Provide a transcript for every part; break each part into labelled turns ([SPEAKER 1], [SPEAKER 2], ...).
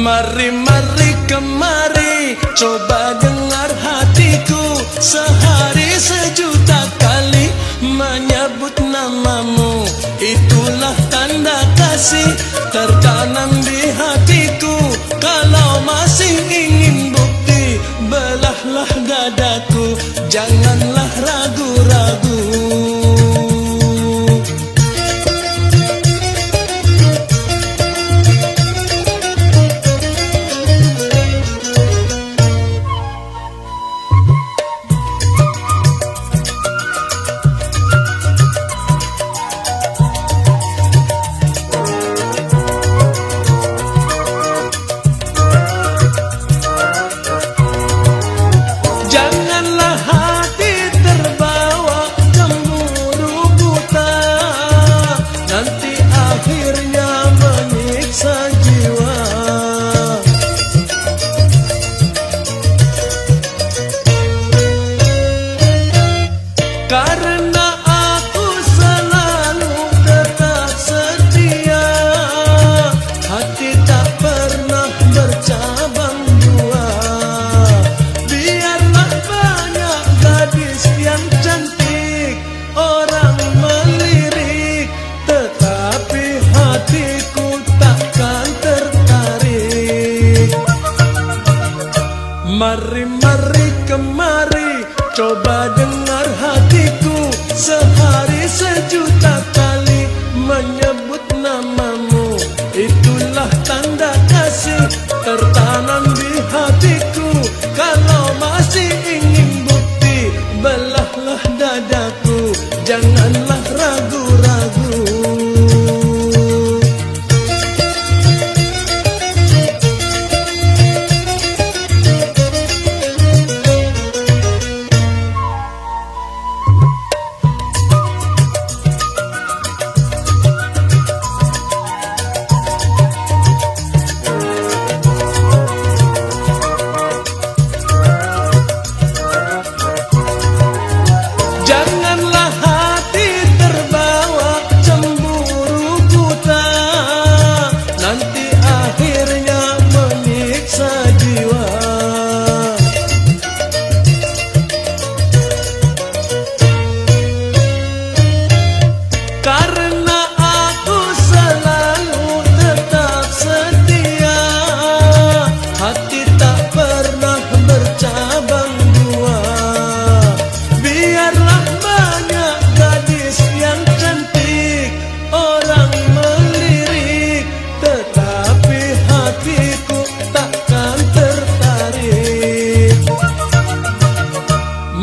[SPEAKER 1] Mari kemari, coba dengar hatiku. Sehari sejuta kali menyebut namamu. Itulah tanda kasih tertanam di hatiku. Kalau masih ingin bukti, belahlah dadaku. Janganlah ragu-ragu. Karena aku selalu tetap setia, hati tak pernah bercabang dua. Biarlah banyak gadis yang cantik, orang melirik, tetapi hatiku takkan tertarik. Mari kemari, coba dengar hatiku. Sehari sejuta kali menyebut namamu. Itulah tanda kasih tertanam di hatiku. Kalau masih ingin bukti, belahlah dadaku. Janganlah ragu-ragu.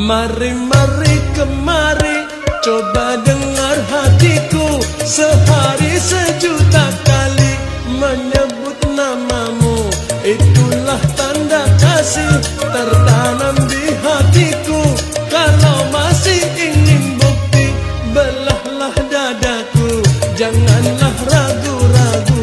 [SPEAKER 1] Mari kemari, coba dengar hatiku. Sehari sejuta kali menyebut namamu. Itulah tanda kasih tertanam di hatiku. Kalau masih ingin bukti, belahlah dadaku. Janganlah ragu-ragu.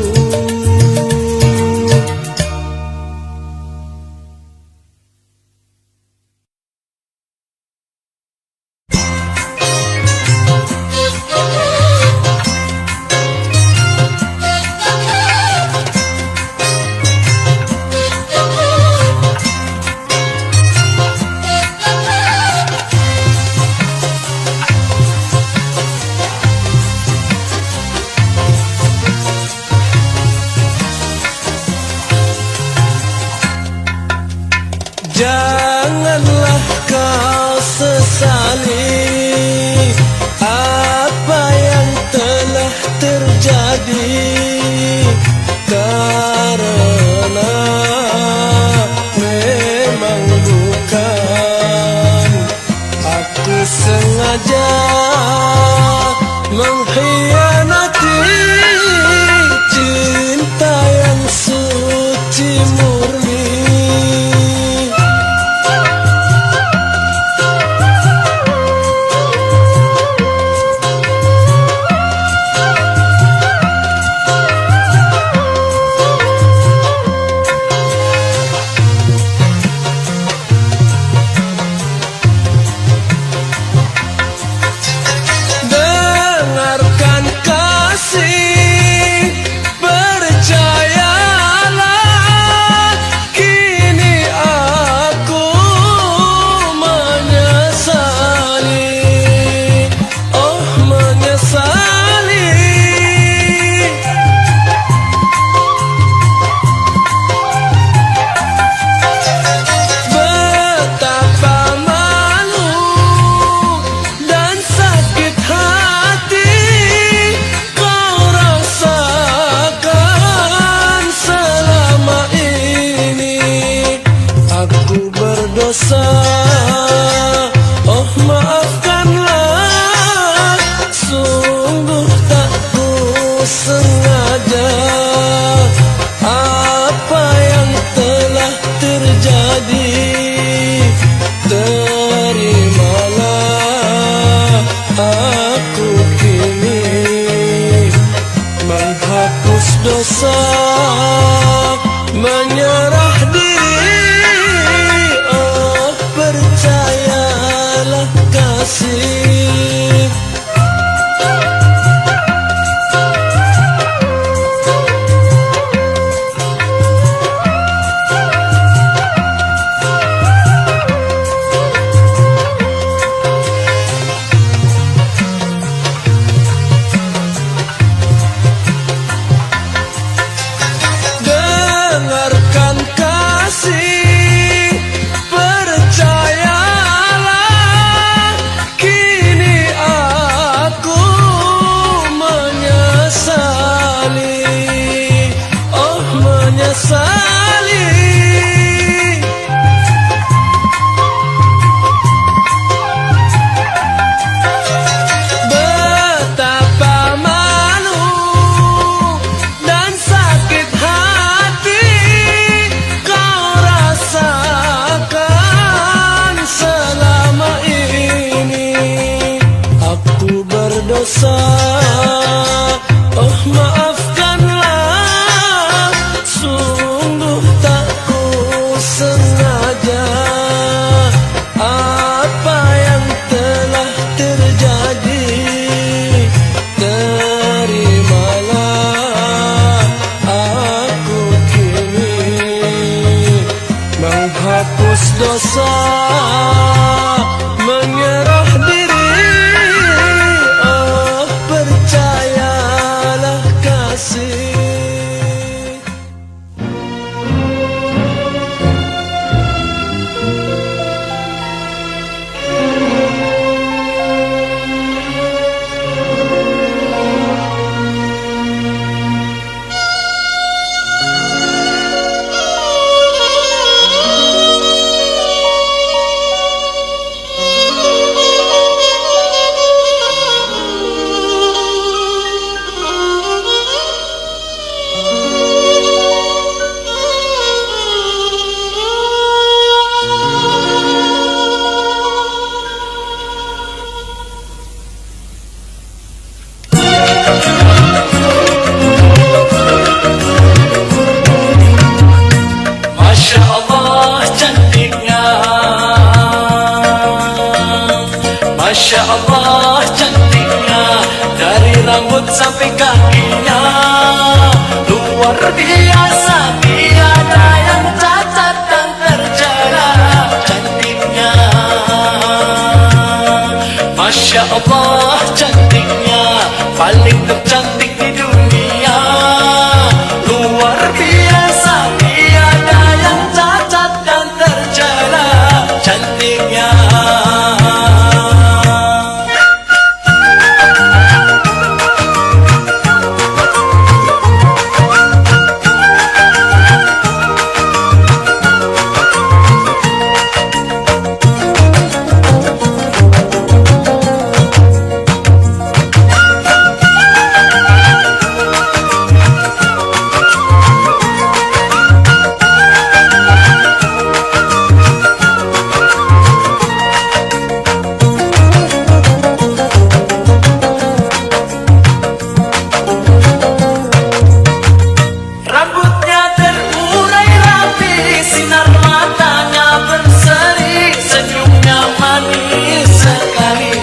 [SPEAKER 1] Janganlah kau sesali apa yang telah terjadi, karena memang bukan aku sengaja mengkhianati cinta yang suci murni. dosa, menyerah diri. Oh, percayalah kasih. Dengarkan kasih, percayalah, kini aku menyesali. Oh, menyesali. Betapa malu dan sakit hati kau rasakan selama ini. Aku berdosa, oh maafkanlah, sungguh tak ku sengaja. Apa yang telah terjadi, terimalah. Aku kini menghapus dosa, menyerah diri. Oh, percayalah kasih.
[SPEAKER 2] Masya Allah cantiknya, Masya Allah cantiknya, dari rambut sampai kakinya, luar biasa, tiada yang cacat dan tercela cantiknya. Masya Allah cantiknya, paling tercantik di dunia, luar biasa, tiada yang cacat dan tercela cantiknya. Rambutnya terurai rapi, sinar matanya berseri, senyumnya manis sekali.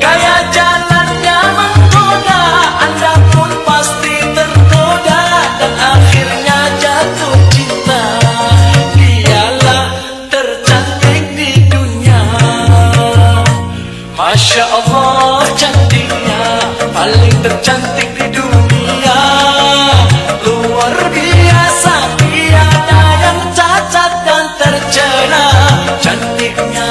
[SPEAKER 2] Gaya jalannya menggoda, Anda pun pasti tergoda dan akhirnya jatuh cinta. Dialah tercantik di dunia. Masya Allah cantiknya, paling tercantik di dunia, luar biasa, tiada yang cacat dan tercela cantiknya.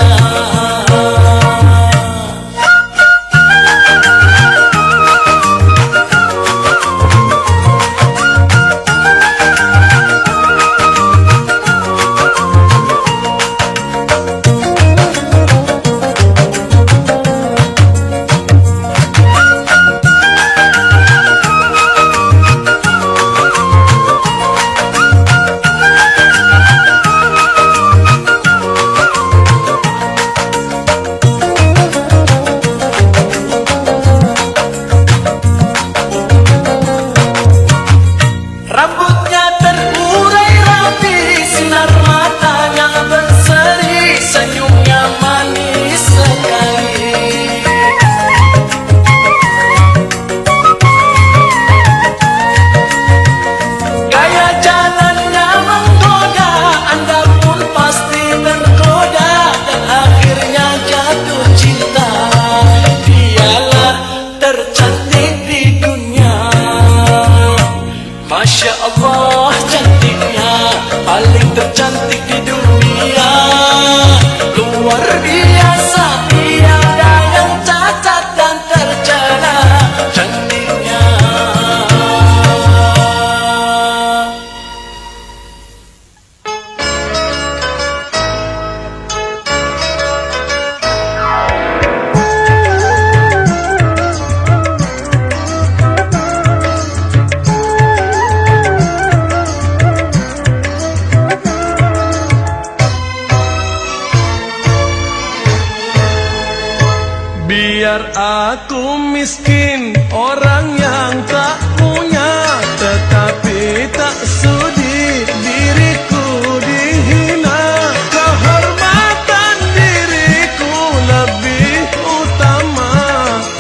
[SPEAKER 2] luar biasa, tiada yang cacat dan tercela cantiknya.
[SPEAKER 1] Biar aku miskin, orang yang tak punya, tetapi tak sudi diriku dihina. Kehormatan diriku lebih utama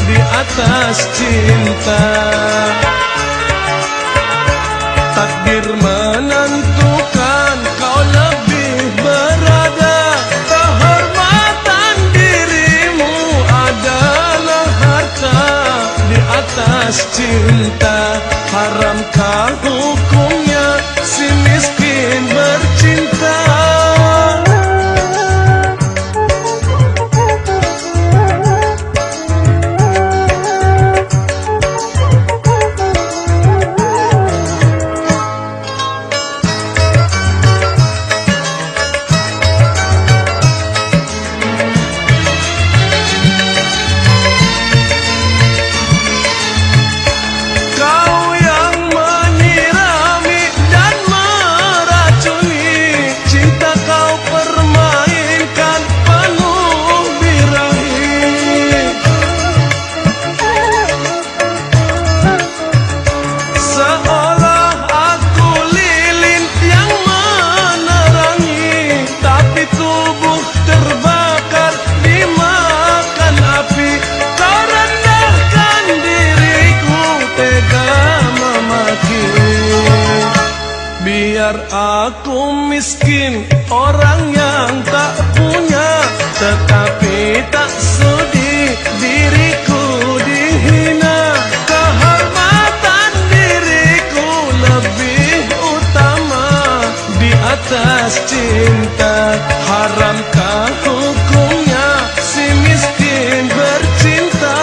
[SPEAKER 1] di atas cinta. Takdir menentukan kau lebih berada. Kehormatan dirimu adalah harta di atas cinta. Haramkah hukumnya si miskin bercinta? Biar aku miskin, orang yang tak punya, tetapi tak sudi diriku dihina. Kehormatan diriku lebih utama di atas cinta. Haramkah hukumnya si miskin bercinta?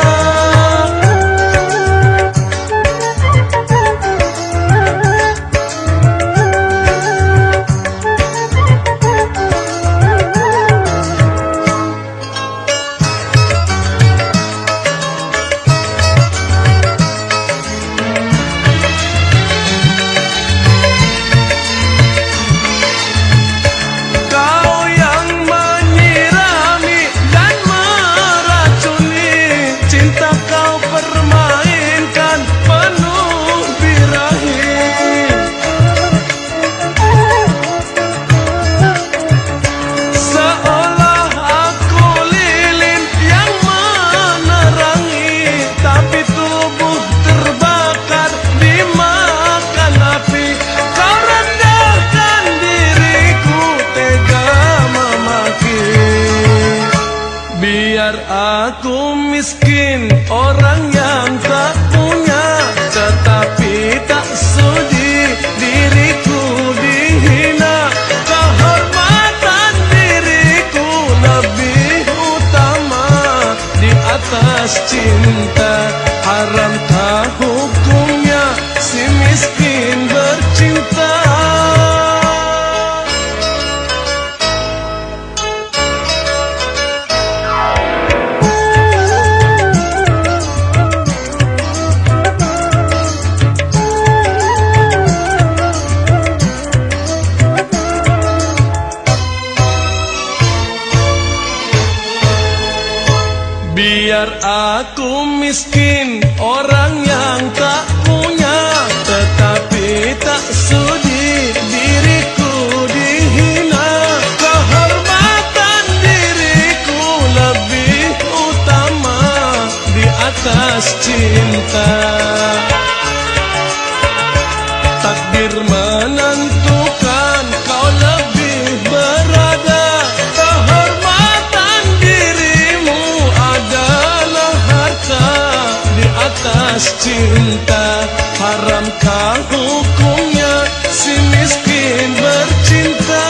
[SPEAKER 1] Biar aku miskin, orang yang tak punya, tetapi tak sudi diriku dihina. Kehormatan diriku lebih utama di atas cinta. Haramkah hukumnya si miskin bercinta? Biar aku miskin, orang yang tak punya, tetapi tak sudi diriku dihina. Kehormatan diriku lebih utama di atas cinta. Takdir menentukan kau lebih berada. Kehormatan dirimu adalah harta di atas cinta. Haramkah hukumnya si miskin bercinta?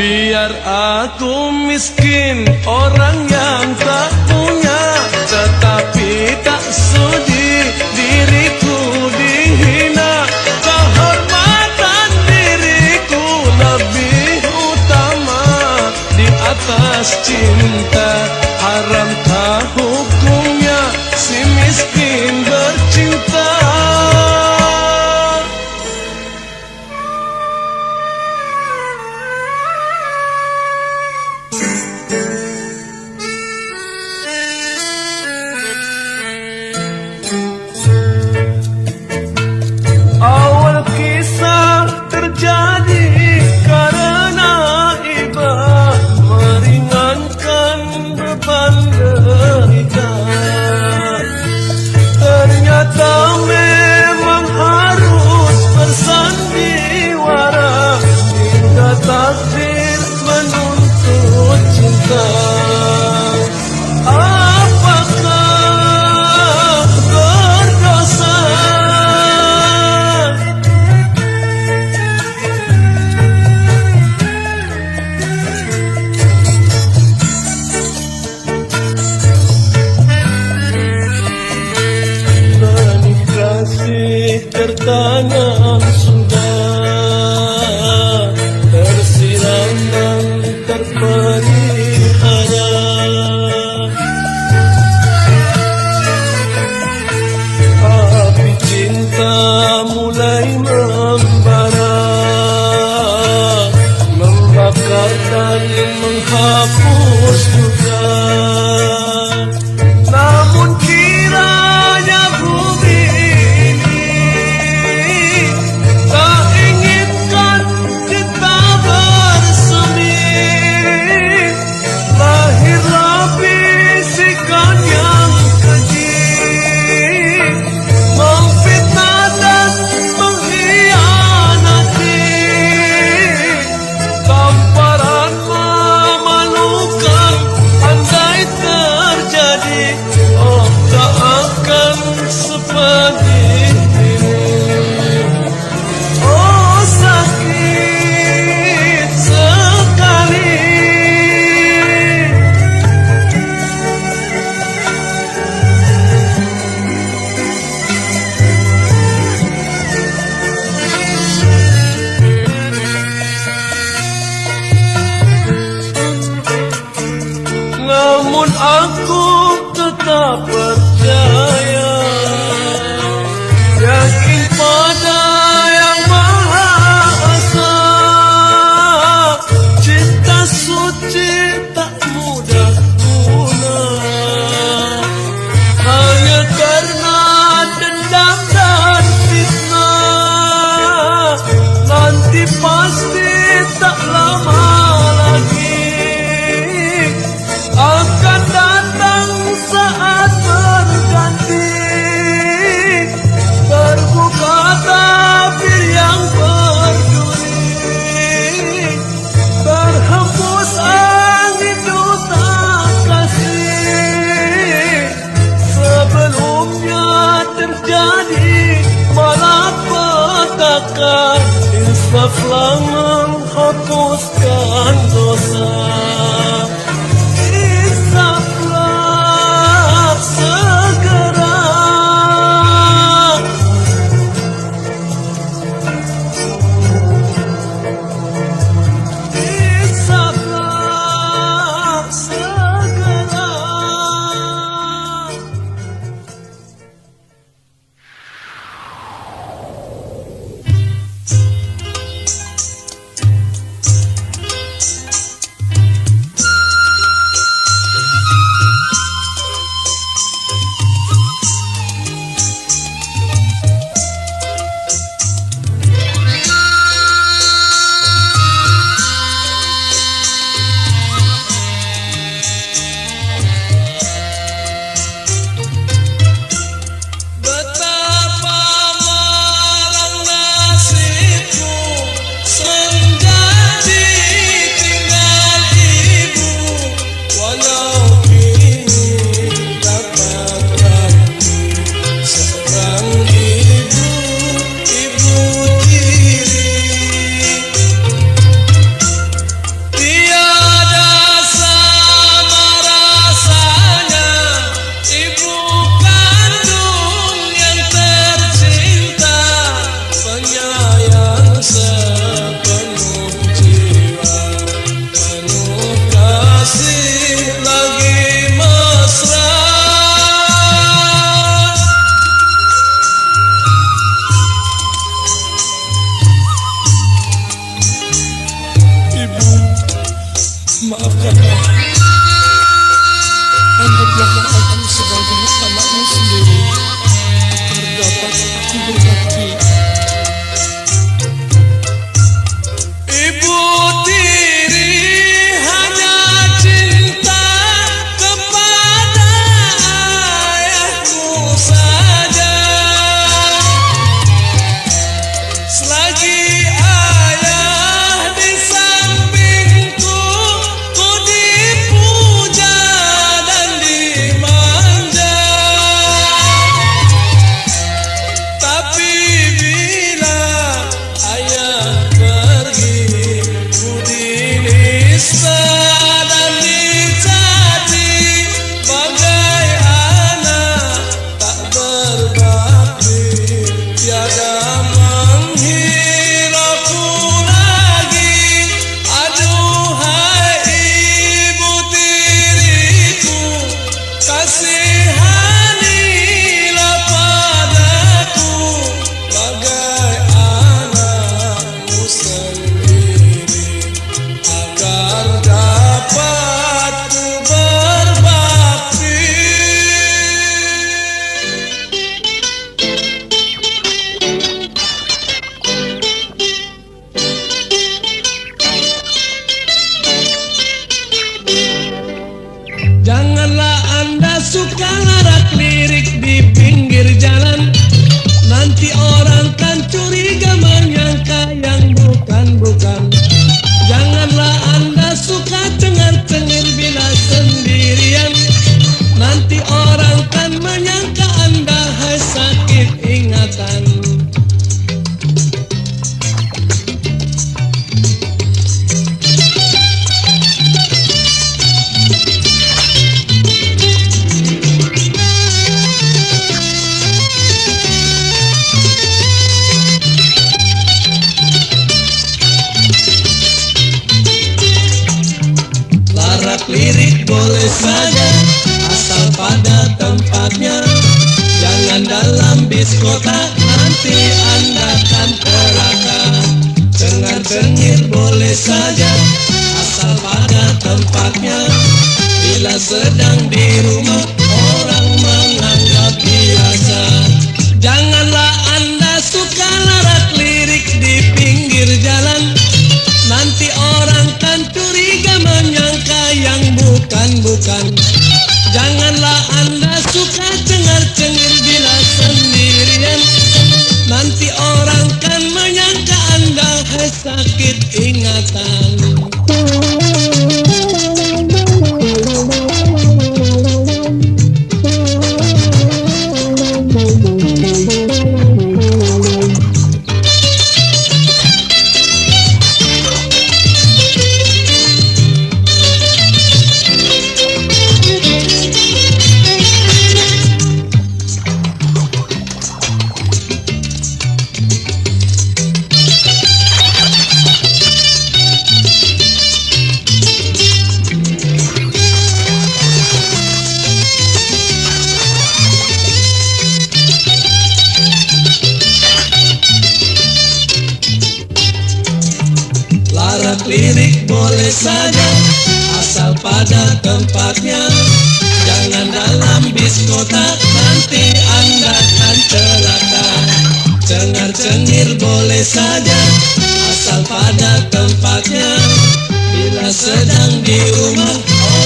[SPEAKER 1] Biar aku miskin, orang yang tak punya, tetapi tak sudi diriku dihina. Kehormatan diriku lebih utama di atas cinta. Haramkah hukumnya si miskin bercinta? Awal kisah terjadi karena iba meringankan beban derita. Ternyata memang harus bersandiwara hingga takdir menuntut cinta. Apakah berdosa benih kasih tertanam sudah, tersiram dan terpelihara. Api cinta mulai membara, membakar dan menghapus juga. Namun kiranya bumi ini tak inginkan kita bersemi. Lahirlah bisikan yang keji, memfitnah dan mengkhianati. Tamparan memalukan andai terjadi, oh tak akan seperti ini. Oh sakit sekali. Namun aku tetap percaya, yakin pada Yang Maha Esa. Cinta suci tak mudah punah hanya karena dendam dan fitnah. Nanti pasti tak lama lagi akan datang saat berganti. Terbuka tabir yang berduri, terhembus angin duta kasih. Sebelumnya terjadi malapetaka, insaflah menghapuskan dosa. Insaflah segera. Insaflah segera. Maafkanlah, anggaplah aku sebagai anakmu sendiri agar dapat aku berbakti. Ibu tiri hanya cinta kepada ayahmu saja. Selagi ayah di sampingku, ku dipuja dan dimanja. Tapi bila ayah pergi, ku dinista dan dicaci bagai anak tak berbakti. Tiada menghirauku lagi. Aduhai ibu tiriku, kasihanilah padaku bagai anakmu sendiri agar dapat ku berbakti. Janganlah Anda suka larak lirik di pinggir jalan. Nanti orang kan curiga menyangka yang bukan-bukan. Janganlah Anda suka cengar-cengir bila sendirian. Nanti orang kan menyangka Anda sakit ingatan. Larak lirik boleh saja, asal pada tempatnya. Jangan dalam bis kota, nanti Anda kan celaka. Cengar-cengir boleh saja, asal pada tempatnya. Bila sedang di rumah, orang menganggap biasa. Janganlah Anda suka larak lirik di pinggir jalan. Nanti orang kan curiga menyangka yang bukan-bukan. Janganlah Anda suka cengar-cengir bila sendirian. Nanti orang kan menyangka Anda sakit ingatan. Larak lirik boleh saja, asal pada tempatnya. Jangan dalam bis kota, nanti Anda kan celaka. Cengar-cengir boleh saja, asal pada tempatnya. Bila sedang di rumah,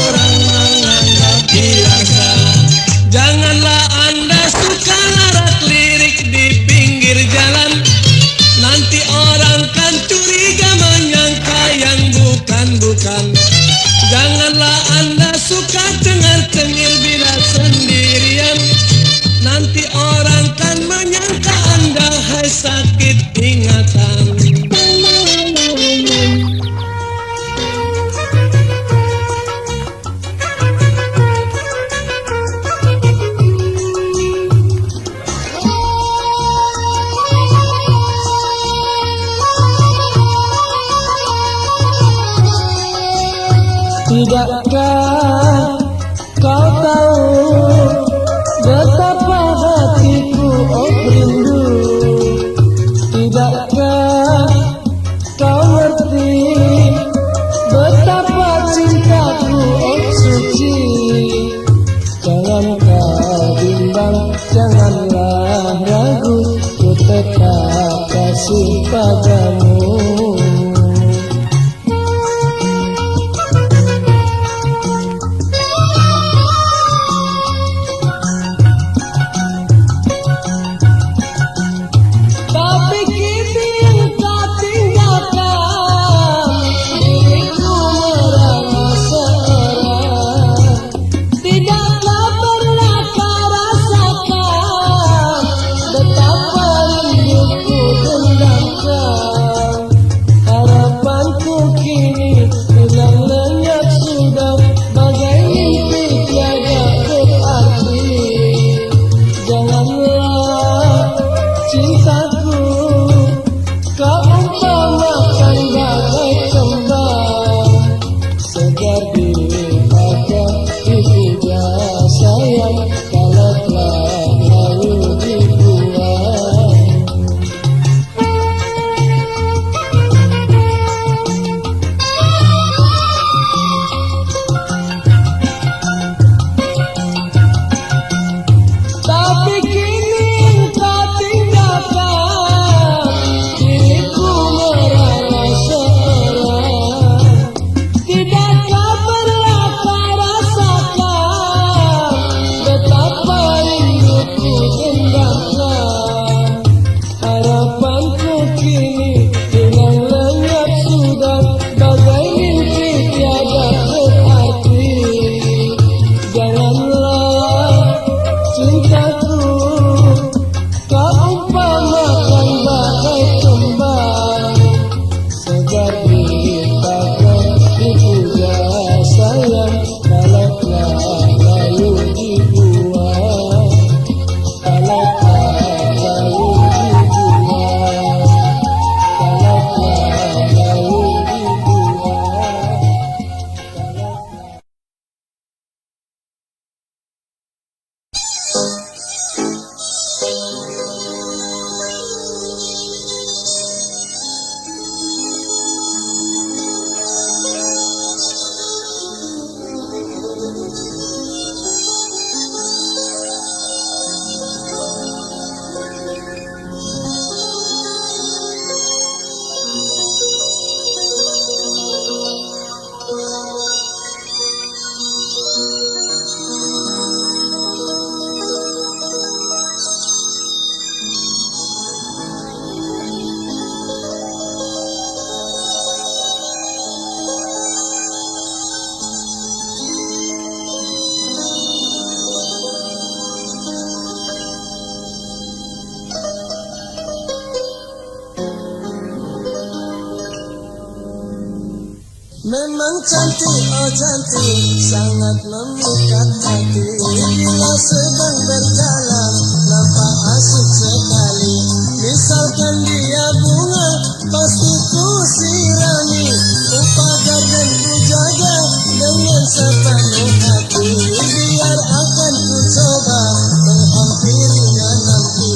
[SPEAKER 1] orang menganggap biasa. Janganlah Anda suka larak lirik di pinggir jalan. Nanti orang kan curiga menyangka yang bukan-bukan. Janganlah Anda suka cengar-cengir bila sendirian. Nanti orang kan menyangka Anda sakit ingatan.
[SPEAKER 3] Tidakkah kau tahu betapa hatiku rindu? Tidakkah kau ngerti betapa cinta Memang cantik, oh cantik, sangat memikat hati. Bila sedang berjalan, nampak asik sekali. Misalkan dia bunga, pasti ku sirami. Ku pagar dan ku jaga dengan sepenuh hati. Biar akan ku coba menghampirinya nanti.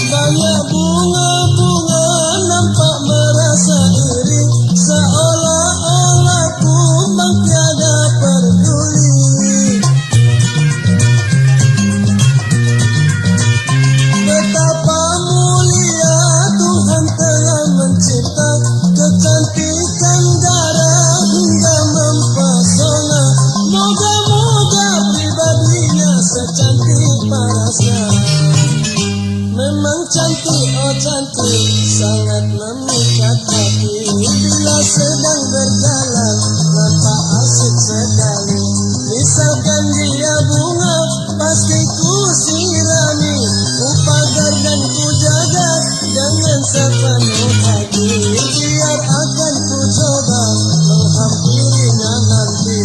[SPEAKER 3] Banyak bunga-bunga nampak merasa iri, seolah-olah kumbang tiada peduli. Betapa mulia Tuhan telah mencipta, kecantikan darah hingga mempesona. Moga-moga pribadinya secantik parasnya. Memang cantik, oh cantik, sangat memikat hati. Bila sedang berjalan, nampak asik sekali. Misalkan dia bunga, pasti ku sirami. Ku pagar dan ku jaga dengan sepenuh hati. Biar akan ku coba menghampirinya nanti.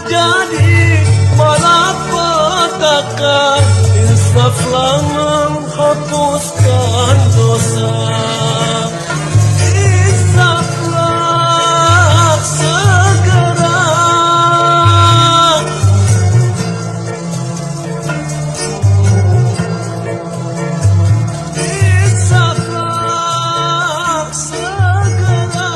[SPEAKER 2] jadi malapetaka, insaflah menghapuskan dosa. Insaflah segera, insaflah segera.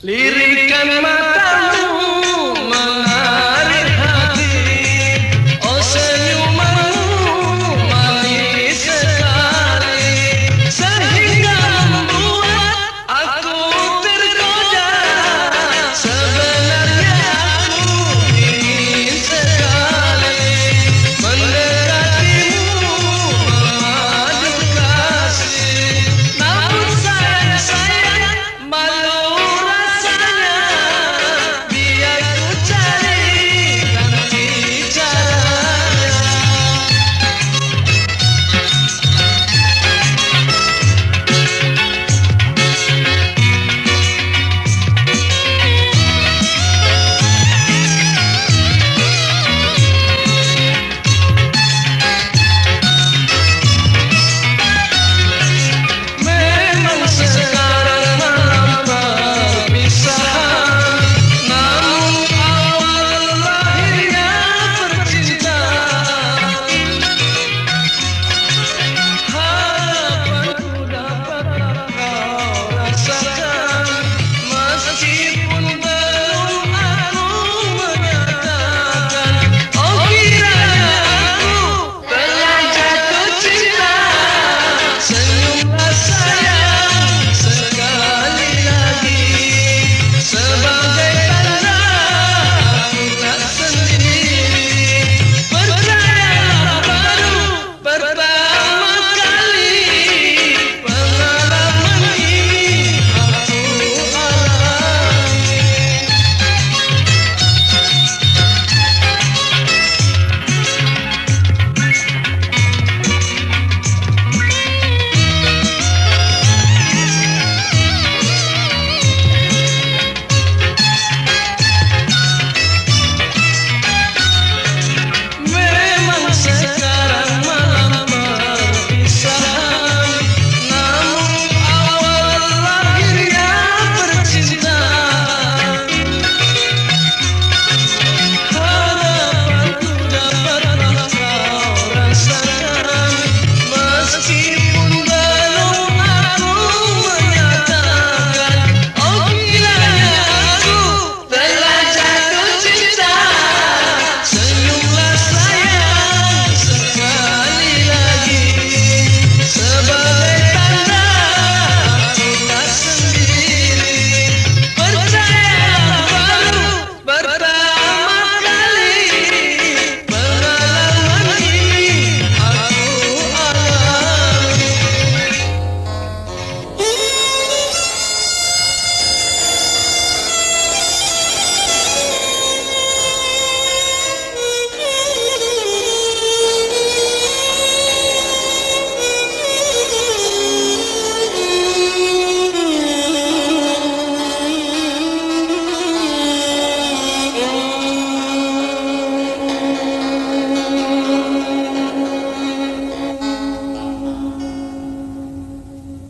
[SPEAKER 2] Lirikan matamu menarik hati, oh senyumanmu manis sekali, sehingga membuat aku tergoda. Sebenarnya aku ingin sekali mendekatimu, memadu kasih, namun sayang malu.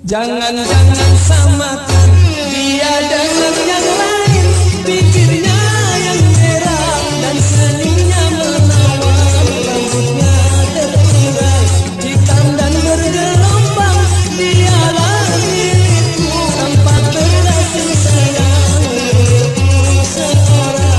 [SPEAKER 1] Jangan-jangan samakan dia dengan yang lain, bibirnya yang merah dan senyumnya menawan, rambutnya terurai hitam dan bergelombang. Dialah milikku tanpa terasing sayang, milikku seorang.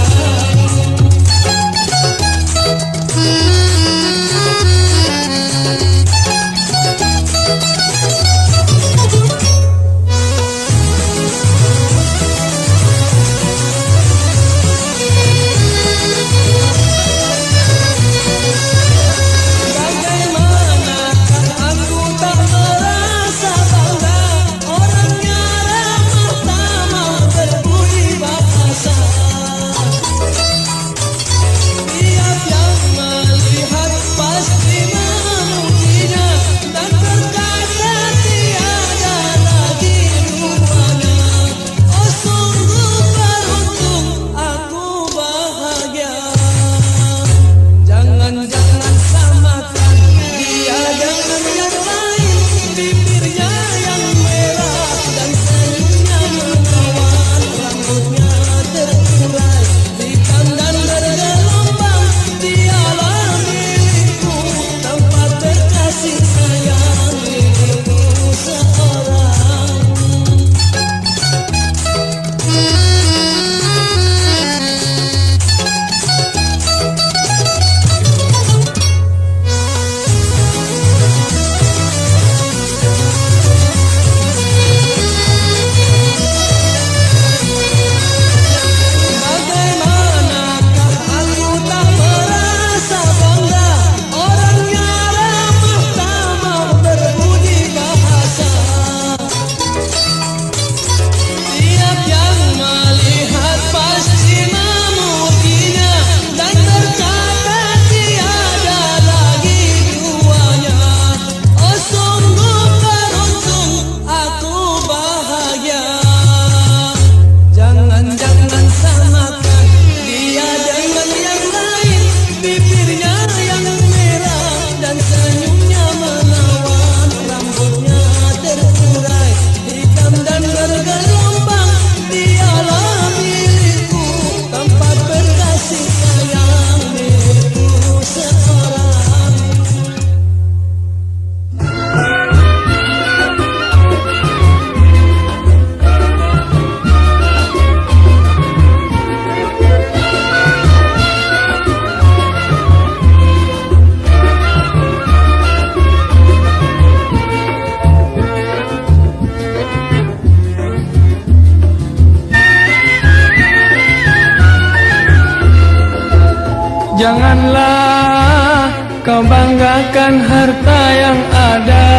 [SPEAKER 1] Janganlah kau banggakan harta yang ada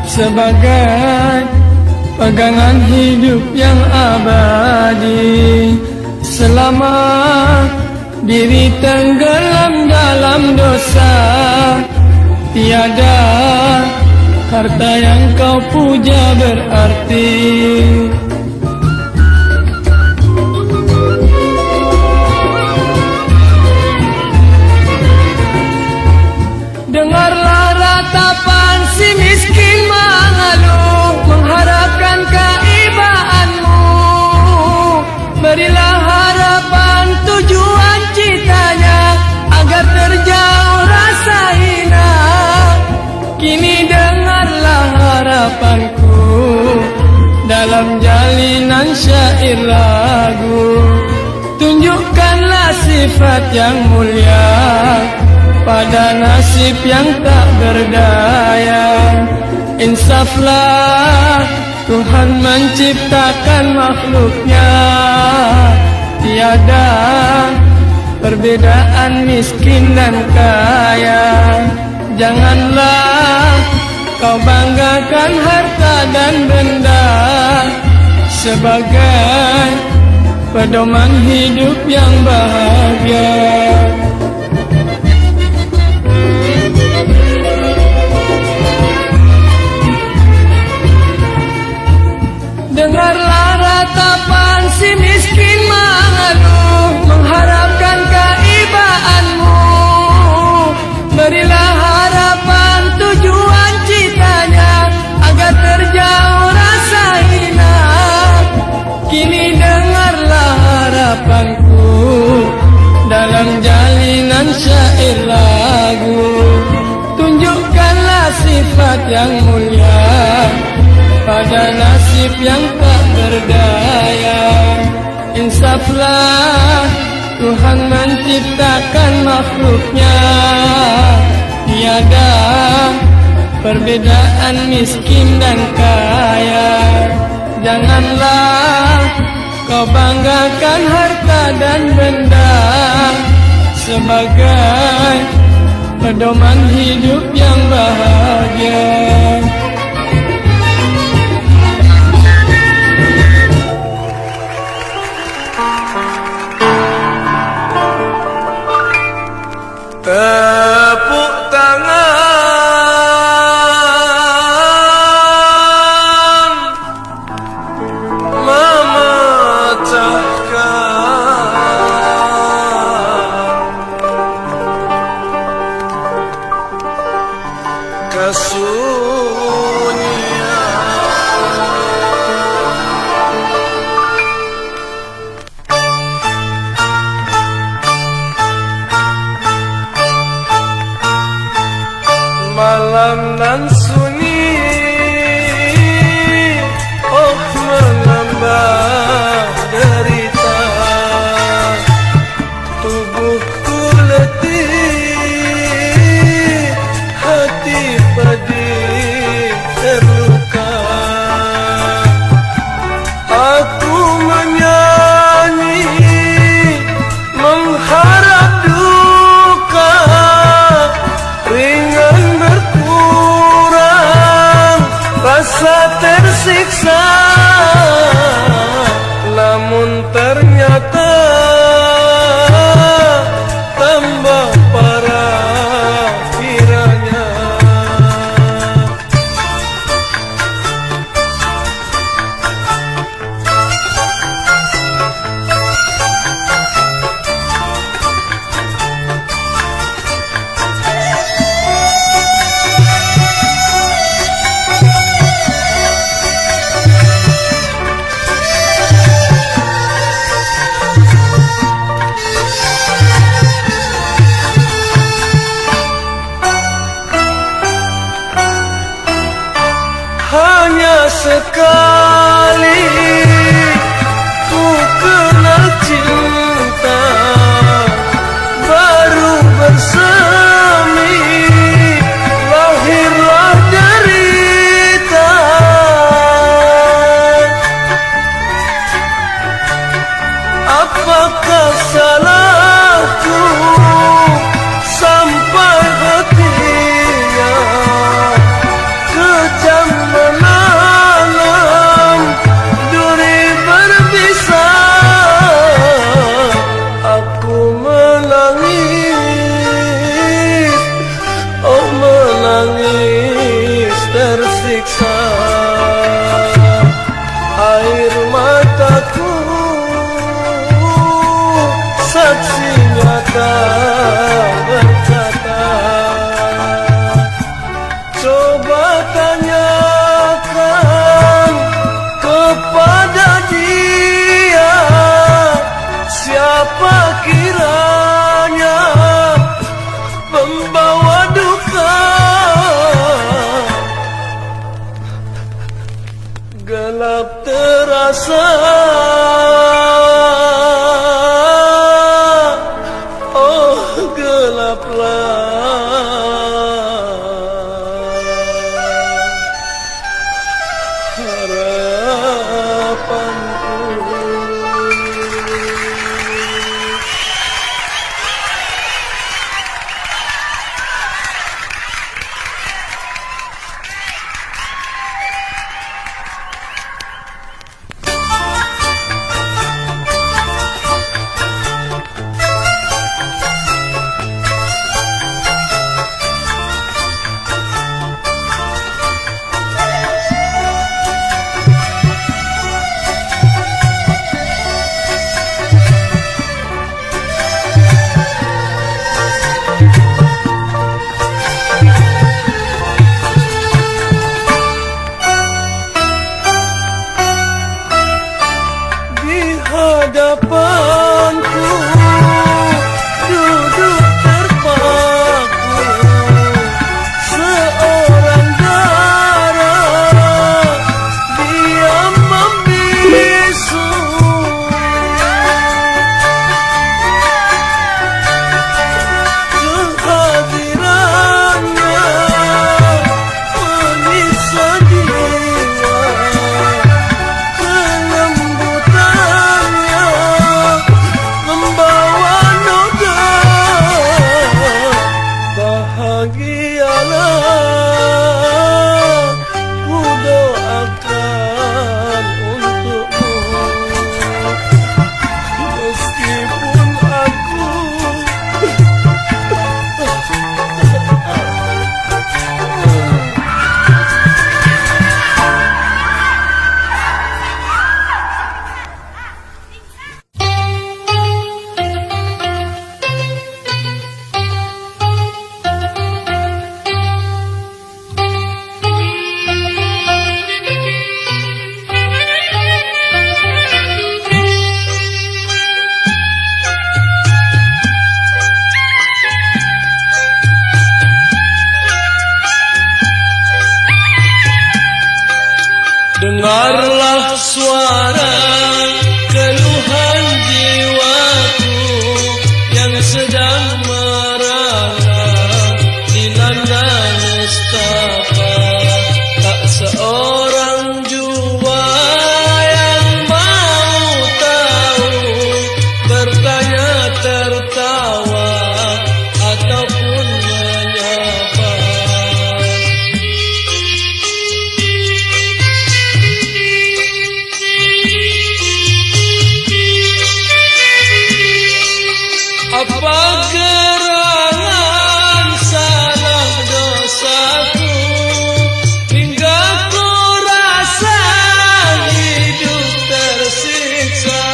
[SPEAKER 1] sebagai pegangan hidup yang abadi. Selama diri tenggelam dalam dosa, tiada harta yang kau puja berarti. Dengarlah ratapan si miskin mengeluh, mengharapkan keibaanmu. Berilah harapan tujuan citanya, agar terjauh rasa hina. Kini dengarlah harapanku dalam jalinan syair lagu. Tunjukkanlah sifat yang mulia pada nasib yang tak berdaya. Insaflah, Tuhan menciptakan makhluknya. Tiada perbedaan miskin dan kaya. Janganlah kau banggakan harta dan benda sebagai pedoman hidup yang bahagia. Dengarlah ratapan si miskin mengeluh, mengharapkan keibaanmu. Berilah harapan tujuan citanya, agar terjauh rasa hina. Kini dengarlah harapanku dalam jalinan syair lagu. Tunjukkanlah sifat yang mulia pada nasib yang tak berdaya. Insaflah, Tuhan menciptakan makhluknya. Tiada perbedaan miskin dan kaya. Janganlah kau banggakan harta dan benda sebagai pedoman hidup yang bahagia.
[SPEAKER 2] Tepuk tangan memecahkan kesunyian. Malam nan sunyi, oh mengambang derita. Tubuhku letih, hati pedih terluka. Aku menyanyi, mengharap duka ringan berkurang. mereka berkata, coba tanyakan kepada dia, siapa kiranya pembawa duka. Gelap terasa, oh gelaplah harapanku. Hadapanku duduk terpaku seorang dara, dia membisu. Kehadirannya menyiksa jiwa, bahagialah ku doakan untukmu, meskipun aku dengarlah suara keluhan jiwaku yang sedang merana dilanda nestapa. Tak seorang jua yang mau tahu, bertanya tertawa ataupun menyapa. Apa gerangan salah dosaku hingga ku rasa hidup tersiksa?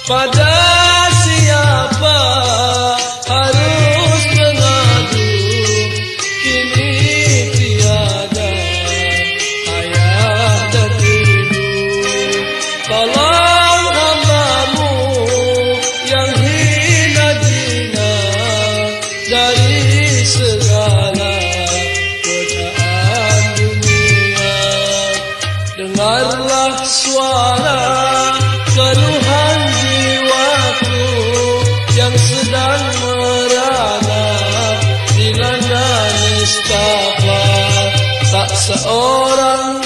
[SPEAKER 2] Pada siapa harus mengadu? Kini tiada ayah dan ibu. Tolong hambamu yang dari segala godaan dunia. Dengarlah suara keluhan jiwaku yang sedang merana dilanda nestapa. Tak seorang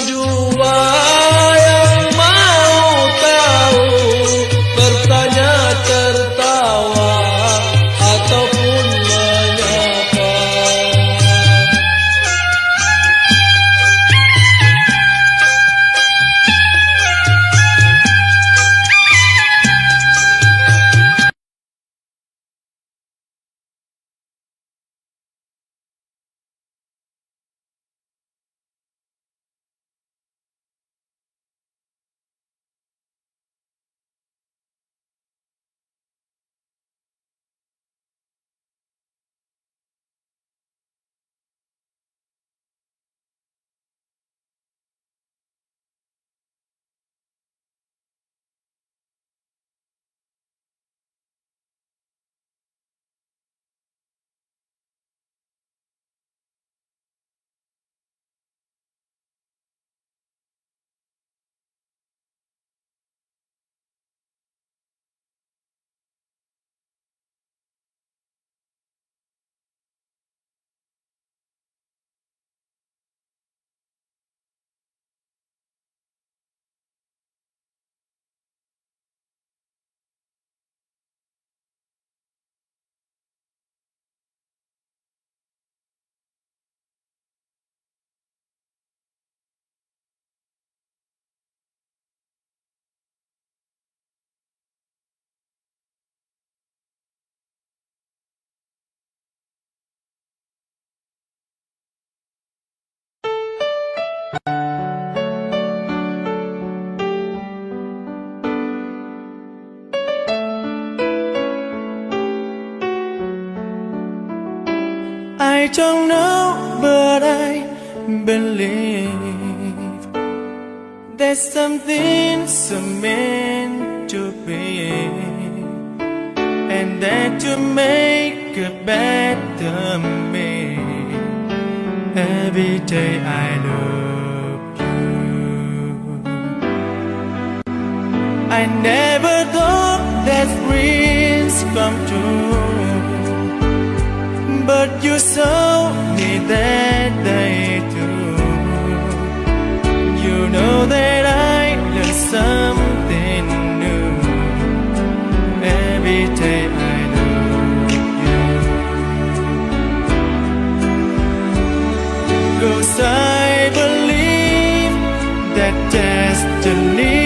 [SPEAKER 3] I don't know, but I believe there's something so meant to be, and that to make a better me. Every day I love you. I never thought that dreams come true, but you saw me that day too. You know that I learned something new. Every day I love you. 'Cause I believe that destiny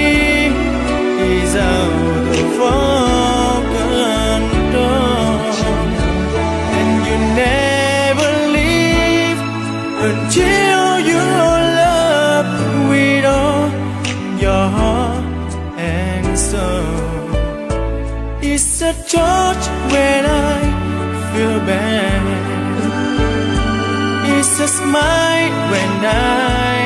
[SPEAKER 3] is out of our control, and you never leave until your love with all your heart and soul. It's a touch when I feel bad, it's a smile when I